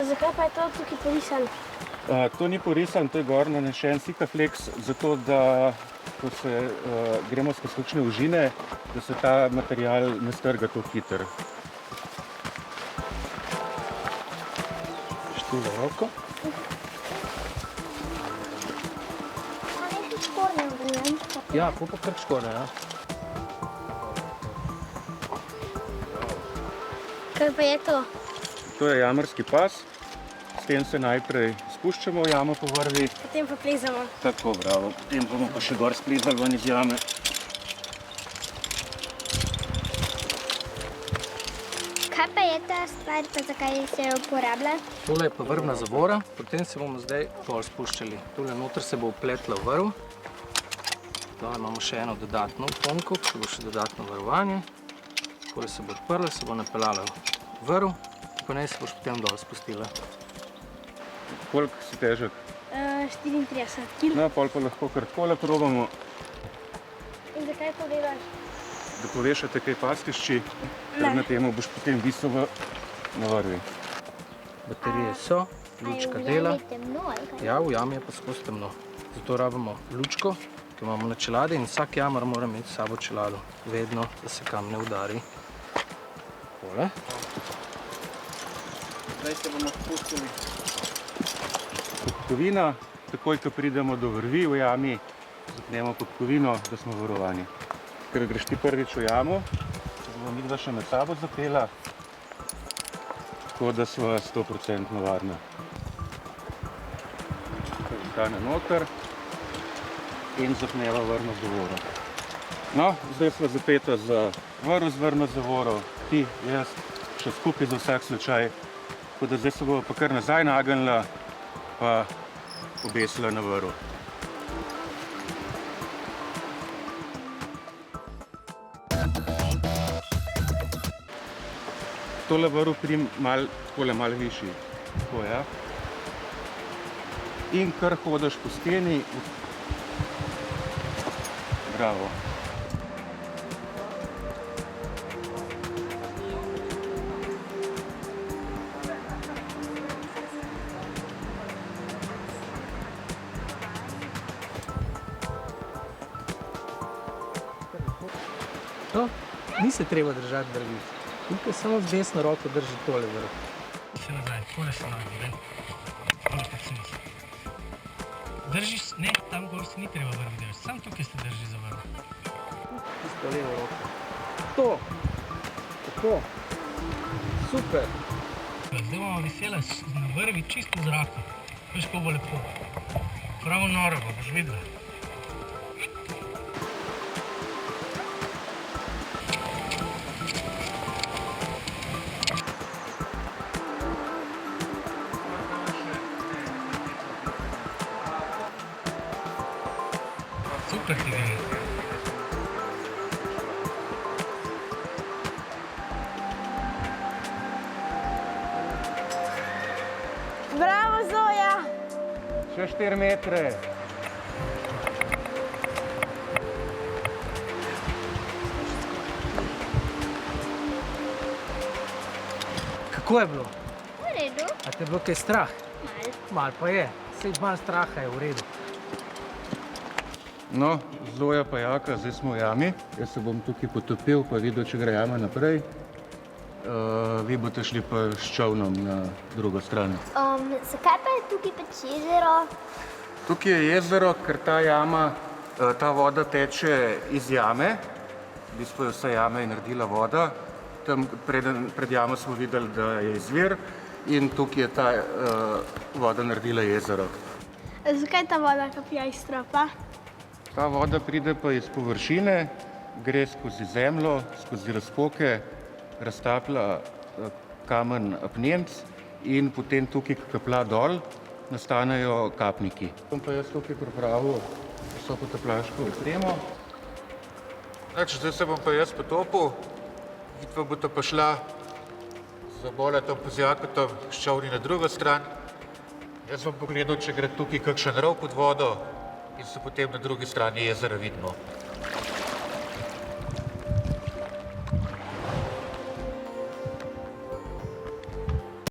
Zakaj pa je to tukaj porisano? To ni porisano, to je gor nanesen Sikaflex, zato da, ko se gremo skozi kakšne ožine, da se ta material ne strga tako hitro. Štilo roko. A nekaj škornjev vrnem? Ja, pa kar škorne, ja. Kaj pa je to? To je jamarski pas, s tem se najprej spuščamo v jamo po vrvi. Potem pa plezamo. Tako, bravo. Potem bomo pa še gor splezali ven iz jame. Kaj pa je ta stvar, pa zakaj se jo uporablja? Tole je pa vrvna zavora, potem se bomo zdaj pol spuščali. Tole noter se bo upletla v vrv. Tole imamo še eno dodatno uponko, ki bo še dodatno varovanje. Tole se bo odprla, se bo napeljala v vrv, po njej se boš potem dol spustila. Koliko si težek? 34 kg. No, pol pa lahko kar takole probamo, In zakaj to delaš? da povešate kaj pastišči, ker na temu boš potem visel na vrvi. Baterije so, lučka dela. A je v jami temno ali kaj? Ja, v jami je pa skozi temno. Zato rabimo lučko, ki imamo na čeladi in vsak jamar mora imeti s sabo čelado. Vedno, da se kam ne udari. Takole. Zdaj se bomo spustili. Podkovina, takoj, ko pridemo do vrvi v jami, zapnemo podkovino, da smo varovani. Ker greš ti prvič v jamo, se bomo midva še med sabo zapela, tako da sva 100% varna. Ostane noter in zapneva vrvno zavoro. No, zdaj sva zapeta za vrv z vrvno zavoro, ti, jaz, še skupaj za vsak slučaj. Tako da zdaj se bova pa kar nazaj nagnila, pa obesila na vrv. Tole vrv prim malo višji. Tako, ja. In kar hodiš po steni. Bravo. To ni se treba držati drvic. Tukaj samo z desno roko drži tole vrv. Se nazaj, tole se nagrade. Tole pa se misli. Držiš, ne, tam gor se ni treba vrvi držati, samo tukaj se drži za vrv. Tisto levo roko. To! Tako. Super! Zdaj bomo visela na vrvi čisto v zraku. Veš, kako bo lepo. Pravo noro bo, boš videla. Super ti gre. Bravo, Zoja! Še 4 metre. Kako je bilo? V redu. A te je bilo kaj strah? Malo. Malo pa je. Saj malo straha je v redu. No, Zoja pa Jaka, zdaj smo v jami. Jaz se bom tukaj potopil, pa videl, če gre jama naprej. Vi boste šli pa s čolnom na drugo stran. Zakaj pa je tukaj pač jezero? Tukaj je jezero, ker ta jama, ta voda teče iz jame. V bistvu je vsa jama je naredila voda. Tam pred jamo smo videli, da je izvir in tukaj je ta voda naredila jezero. Zakaj ta voda kapija iz stropa? Ta voda pride pa iz površine, gre skozi zemljo, skozi razpoke, raztaplja kamen apnenc in potem tukaj, ko kaplja dol, nastanejo kapniki. Bom pa jaz tukaj pripravil vso potapljaško opremo. Zdaj se bom pa jaz potopil, vidva bosta pa šla za boletom po zjakotom s čolni na drugo stran. Jaz bom pogledal, če gre tukaj kakšen rov pod vodo in se potem na drugi strani jezera vidimo.